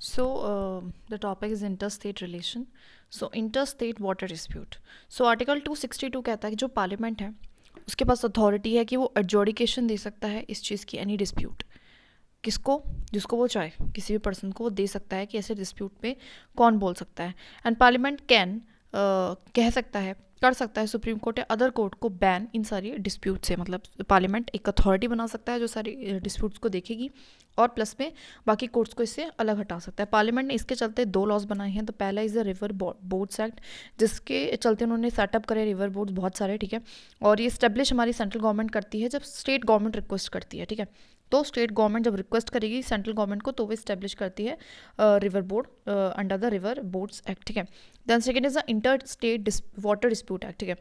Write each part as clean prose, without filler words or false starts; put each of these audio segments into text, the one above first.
So, the topic is interstate relation. So, interstate water dispute. So, article 262 कहता है कि जो पार्लियामेंट है उसके पास अथॉरिटी है कि वो एडजुडिकेशन दे सकता है इस चीज़ की, एनी डिस्प्यूट किसको, जिसको वो चाहे, किसी भी पर्सन को वो दे सकता है कि ऐसे डिस्प्यूट पे कौन बोल सकता है। एंड पार्लियामेंट कैन कह सकता है, कर सकता है सुप्रीम कोर्ट या अदर कोर्ट को बैन इन सारी डिस्प्यूट से। मतलब पार्लियामेंट एक अथॉरिटी बना सकता है जो सारी डिस्प्यूट्स को देखेगी और प्लस में बाकी कोर्ट्स को इससे अलग हटा सकता है। पार्लियामेंट ने इसके चलते 2 लॉज बनाए हैं। तो पहला is the river boards act, जिसके चलते उन्होंने सेटअप करे रिवर बोर्ड्स बहुत सारे, ठीक है। और ये स्टेब्लिश हमारी सेंट्रल गवर्नमेंट करती है जब स्टेट गवर्नमेंट रिक्वेस्ट करती है, ठीक है। तो स्टेट गवर्नमेंट जब रिक्वेस्ट करेगी सेंट्रल गवर्नमेंट को तो वो इस्टेब्लिश करती है river board under the river boards act, ठीक है। Then second is the inter state water dispute act, ठीक है।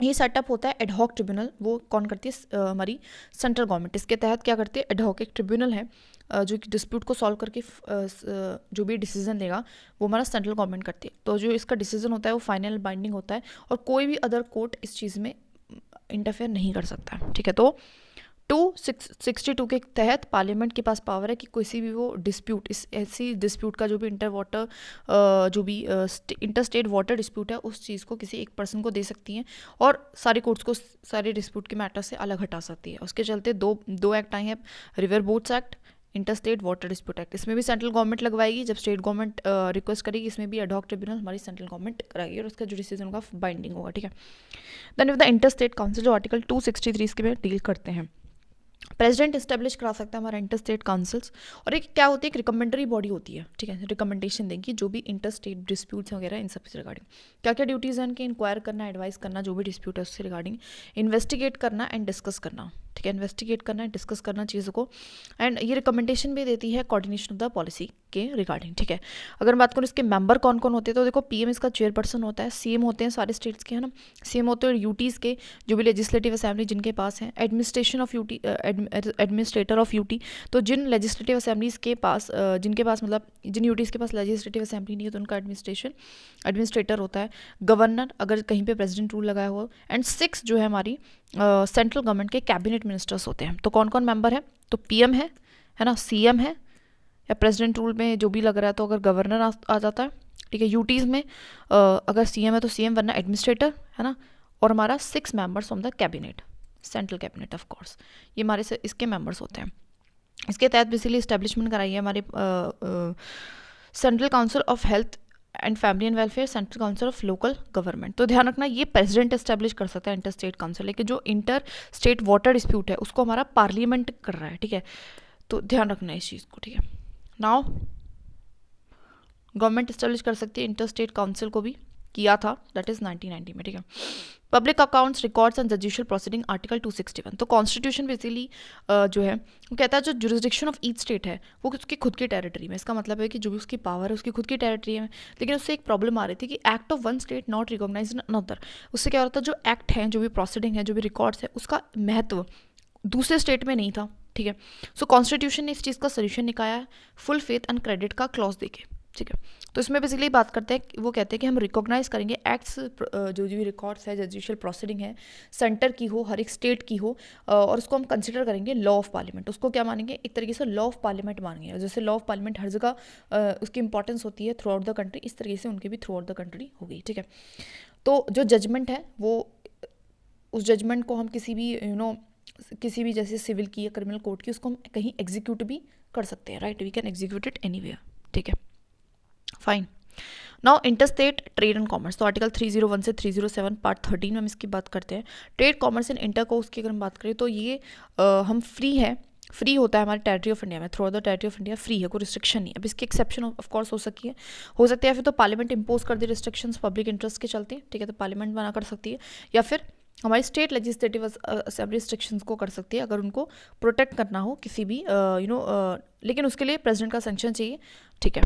ये सेटअप होता है एडहॉक ट्रिब्यूनल, वो कौन करती है, हमारी सेंट्रल गवर्नमेंट। इसके तहत क्या करती है, एडहॉक एक ट्रिब्यूनल है जो कि डिस्प्यूट को सॉल्व करके जो भी डिसीजन लेगा वो हमारा सेंट्रल गवर्नमेंट करती है। तो जो इसका डिसीजन होता है वो फाइनल बाइंडिंग होता है और कोई भी अदर कोर्ट इस चीज़ में इंटरफेयर नहीं कर सकता है, ठीक है। तो 262 के तहत पार्लियामेंट के पास पावर है कि किसी भी वो डिस्प्यूट, इस ऐसी डिस्प्यूट का जो भी इंटर स्टेट वाटर डिस्प्यूट है उस चीज़ को किसी एक पर्सन को दे सकती हैं और सारे कोर्ट्स को सारे डिस्प्यूट के मैटर से अलग हटा सकती है। उसके चलते दो एक्ट आए हैं, river boards act, inter state water dispute act. इसमें भी सेंट्रल गवर्नमेंट लगवाएगी जब स्टेट गवर्नमेंट रिक्वेस्ट करेगी। इसमें भी एडहॉक ट्रिब्यूनल हमारी सेंट्रल गवर्नमेंट कराएगी और उसका जो डिसीजन होगा बाइंडिंग होगा, ठीक है। Then with the inter state council जो आर्टिकल 263 इसके में डील करते हैं। प्रेसिडेंट इस्टेब्लिश करा सकता है हमारा इंटर स्टेट काउंसिल्स। और एक क्या होती है, एक रिकमेंडरी बॉडी होती है, ठीक है। रिकमेंडेशन देंगी जो भी इंटर स्टेट डिस्प्यूट्स वगैरह इन सबसे रिगार्डिंग क्या क्या ड्यूटीज़ हैं इनके, इंक्वायर करना, एडवाइस करना जो भी डिस्प्यूट है उससे रिगार्डिंग, इन्वेस्टिगेट करना एंड डिस्कस करना, ठीक है। इन्वेस्टिगेट करना है, डिस्कस करना चीज़ों को। एंड ये रिकमेंडेशन भी देती है कोऑर्डिनेशन ऑफ द पॉलिसी के रिगार्डिंग, ठीक है। अगर मैं बात करूँ इसके मेंबर कौन कौन होते हैं तो देखो पीएम इसका चेयरपर्सन होता है, सीएम होते हैं सारे स्टेट्स के, है ना। सीएम होते हैं यूटीज़ के जो भी लेजिस्लेटिव असेंबली जिनके पास है, administration of UT, administrator of UT. तो जिन लेजिस्लेटिव असेंबलीज के पास जिनके पास मतलब जिन यूटीज़ के पास लेजिस्लेटिव असेंबली नहीं है तो उनका एडमिनिस्ट्रेटर होता है। गवर्नर अगर कहीं पे प्रेसिडेंट रूल लगाया हो। एंड 6 जो है हमारी सेंट्रल गवर्नमेंट के कैबिनेट मिनिस्टर्स होते हैं। तो कौन कौन मेंबर है, तो पीएम है ना, सीएम है, या प्रेसिडेंट रूल में जो भी लग रहा है तो अगर गवर्नर आ जाता है, ठीक है। यूटीज़ में अगर सीएम है तो सीएम, वरना एडमिनिस्ट्रेटर, है ना। और हमारा 6 members from the cabinet, central cabinet of course, ये हमारे से इसके मेंबर्स होते हैं। इसके तहत बेसिकली इस्टेब्लिशमेंट कराई है हमारे central council of health and family and welfare, central council of local government. तो ध्यान रखना ये प्रेसिडेंट एस्टेब्लिश कर सकता है इंटर स्टेट काउंसिल, लेकिन जो इंटर स्टेट वाटर डिस्प्यूट है उसको हमारा पार्लियामेंट कर रहा है, ठीक है। तो ध्यान रखना है इस चीज़ को, ठीक है। नाउ गवर्नमेंट एस्टेब्लिश कर सकती है इंटर स्टेट काउंसिल को भी, किया था, दैट इज 1990 में, ठीक है। Public accounts, records and judicial proceeding article 261। तो कॉन्स्टिट्यूशन बेसिकली जो है वो कहता है जो जुरिस्डिक्शन ऑफ ईच स्टेट है वो उसकी खुद की टेरिटरी में। इसका मतलब है कि जो भी उसकी पावर है उसकी खुद की टेरिटरी में। लेकिन उससे एक प्रॉब्लम आ रही थी कि act of one state not recognise in another. उससे क्या होता है, जो एक्ट है, जो भी प्रोसीडिंग है, जो भी रिकॉर्ड्स है, उसका महत्व दूसरे स्टेट में नहीं था, ठीक है। सो कॉन्स्टिट्यूशन ने इस चीज़ का सोल्यूशन निकाला है फुल फेथ एंड क्रेडिट का क्लॉज देके, ठीक है। तो इसमें बेसिकली बात करते हैं, वो कहते हैं कि हम रिकॉग्नाइज करेंगे एक्ट्स, जो भी रिकॉर्ड्स है, जुडिशियल प्रोसीडिंग है, सेंटर की हो, हर एक स्टेट की हो, और उसको हम कंसिडर करेंगे लॉ ऑफ पार्लियामेंट। उसको क्या मानेंगे, एक तरीके से लॉ ऑफ पार्लियामेंट मानेंगे। जैसे लॉ ऑफ पार्लियामेंट हर जगह उसकी इंपॉर्टेंस होती है थ्रू आउट द कंट्री, इस तरीके से उनकी भी थ्रू आउट द कंट्री होगी, ठीक है। तो जो जजमेंट है वो, उस जजमेंट को हम किसी भी किसी भी जैसे सिविल की या क्रिमिनल कोर्ट की, उसको हम कहीं एग्जीक्यूट भी कर सकते हैं, right. We can execute it anywhere, ठीक है। Fine. Now interstate trade and commerce. तो आर्टिकल 301 से 307 पार्ट 13 में हम इसकी बात करते हैं। Trade commerce and inter course की अगर हम बात करें तो ये हम फ्री होता है हमारे टेरिटरी ऑफ इंडिया में, through the territory of India free है, कोई रिस्ट्रिक्शन नहीं है। अब इसकी एक्सेप्शन ऑफ कोर्स हो सकती है फिर तो पार्लियामेंट इंपोज कर दे रिस्ट्रिक्शंस पब्लिक इंटरेस्ट के चलते, ठीक है। तो पार्लियामेंट बना कर सकती है, या फिर हमारी स्टेट लेजिस्लेटिव असेंबली रिस्ट्रिक्शंस को कर सकती है अगर उनको प्रोटेक्ट करना हो किसी भी लेकिन उसके लिए प्रेसिडेंट का सैंक्शन चाहिए, ठीक है।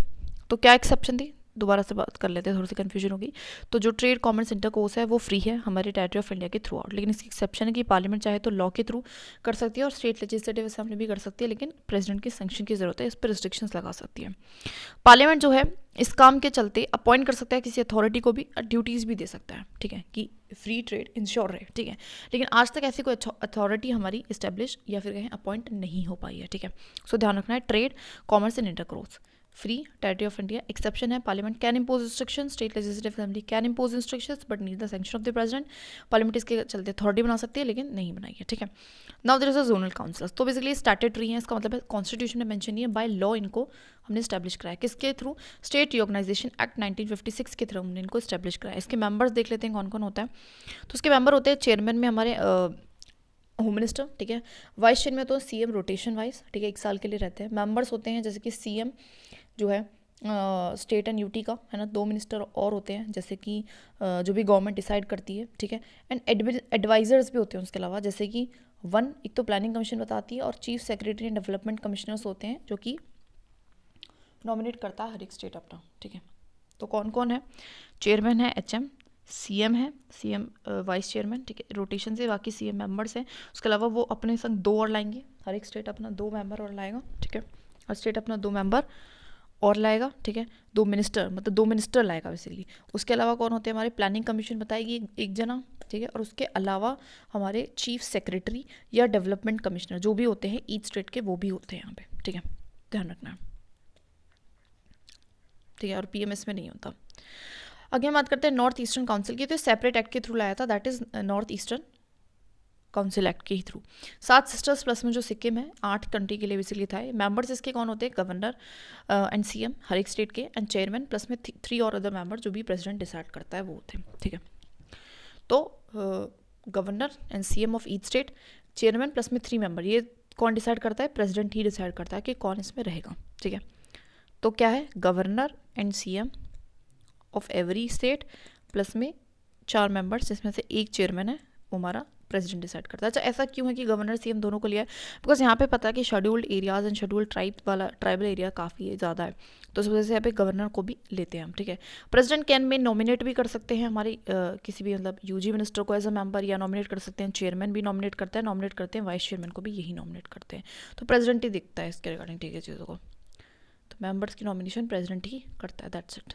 तो क्या एक्सेप्शन थी, दोबारा से बात कर लेते हैं, थोड़ी सी कन्फ्यूजन होगी। तो जो ट्रेड कॉमर्स इंटर कोर्स है वो फ्री है हमारे टेरिटरी ऑफ इंडिया के थ्रू आउट, लेकिन इसकी एक्सेप्शन है कि पार्लियामेंट चाहे तो लॉ के थ्रू कर सकती है और स्टेट लेजिस्लेटिव असेंबली भी कर सकती है, लेकिन प्रेसिडेंट की सैंक्शन की जरूरत है, इस पर रिस्ट्रिक्शंस लगा सकती है। पार्लियामेंट जो है इस काम के चलते अपॉइंट कर सकता है किसी अथॉरिटी को भी, ड्यूटीज़ भी दे सकता है, ठीक है, कि फ्री ट्रेड इंश्योर रहे, ठीक है। लेकिन आज तक ऐसी कोई अथॉरिटी हमारी इस्टेब्लिश या फिर कहीं अपॉइंट नहीं हो पाई है, ठीक है। सो ध्यान रखना है trade commerce and intercourse free territory of India. Exception है, parliament can impose restriction, state legislative assembly can impose restrictions but need the sanction of the president. Parliament इसके चलते अथॉरिटी बना सकती है लेकिन नहीं बनाई है, ठीक है। Now there is a zonal councils, तो बेसिकली स्टैट्यूटरी है, इसका मतलब है कॉन्स्टिट्यूशन में मेंशन नहीं है, बाय लॉ इनको हमने स्टैब्लिश कराया। किसके थ्रू? स्टेट रिऑर्गेनाइजेशन एक्ट 1956 के थ्रू हमने इनको स्टैब्लिश कराया। इसके मेंबर्स देख लेते हैं कौन कौन होता है। तो उसके मेंबर होते हैं, चेयरमैन में हमारे होम मिनिस्टर, ठीक है। वाइस चेयरमैन तो सीएम रोटेशन वाइज, ठीक है, 1 साल के लिए रहते हैं। मेंबर्स होते हैं जैसे कि सीएम जो है स्टेट एंड यूटी का, है ना, 2 मिनिस्टर और होते हैं जैसे कि जो भी गवर्नमेंट डिसाइड करती है, ठीक है। एंड एडवाइजर्स भी होते हैं उसके अलावा, जैसे कि 1 एक तो प्लानिंग कमीशन बताती है, और chief secretary and development commissioners होते हैं जो कि नॉमिनेट करता है हर एक स्टेट अपना, ठीक है। तो कौन कौन है? चेयरमैन है एचएम, सीएम है, सीएम वाइस चेयरमैन, ठीक है, रोटेशन से बाकी सीएम मेंबर्स हैं। उसके अलावा वो अपने संग 2 और लाएंगे, हर एक स्टेट अपना 2 मेंबर और लाएगा, ठीक है। हर स्टेट अपना 2 मेंबर और लाएगा, ठीक है। 2 मिनिस्टर, मतलब 2 मिनिस्टर लाएगा बेसिकली। उसके अलावा कौन होते हैं? हमारे प्लानिंग कमीशन बताएगी एक जना, ठीक है। और उसके अलावा हमारे चीफ सेक्रेटरी या डेवलपमेंट कमिश्नर जो भी होते हैं ईच स्टेट के, वो भी होते हैं यहाँ पे, ठीक है, ध्यान रखना, ठीक है। और पीएमएस में नहीं होता। आगे हम बात करते हैं नॉर्थ ईस्टर्न काउंसिल की, तो सेपरेट एक्ट के थ्रू लाया था, that is north eastern council act के ही थ्रू। 7 सिस्टर्स प्लस में जो सिक्किम है, 8 कंट्री के लिए बेसिकली था। मेंबर्स इसके कौन होते हैं? गवर्नर एंड सीएम हर एक स्टेट के, एंड चेयरमैन प्लस में 3 और अदर मेंबर जो भी प्रेसिडेंट डिसाइड करता है वो होते हैं, ठीक है। तो governor and CM of each state, chairman plus में 3 मेंबर, ये कौन डिसाइड करता है? प्रेसिडेंट ही डिसाइड करता है कि कौन इसमें रहेगा, ठीक है। तो क्या है? Governor and CM of every state plus में 4 मेंबर्स, जिसमें से एक चेयरमैन है, वो हमारा प्रेसिडेंट डिसाइड करता है। अच्छा, ऐसा क्यों है कि गवर्नर सीएम दोनों को लिया है? बिकॉज यहाँ पे पता है कि scheduled areas and scheduled tribe वाला ट्राइबल एरिया काफ़ी ज़्यादा है, तो इस वजह से यहाँ पे गवर्नर को भी लेते हैं हम, ठीक है। प्रेसिडेंट कैन में नॉमिनेट भी कर सकते हैं हमारी किसी भी मतलब यूजी मिनिस्टर को एज अ मेंबर, या नॉमिनेट कर सकते हैं, चेयरमैन भी नॉमिनेट करते हैं, नॉमिनेट करते हैं वाइस चेयरमैन को भी यही नॉमिनेट करते हैं। तो प्रेसिडेंट ही दिखता है इसके रिगार्डिंग, ठीक है, चीज़ों को। तो मेंबर्स की नॉमिनेशन प्रेसिडेंट ही करता है, दैट्स इट।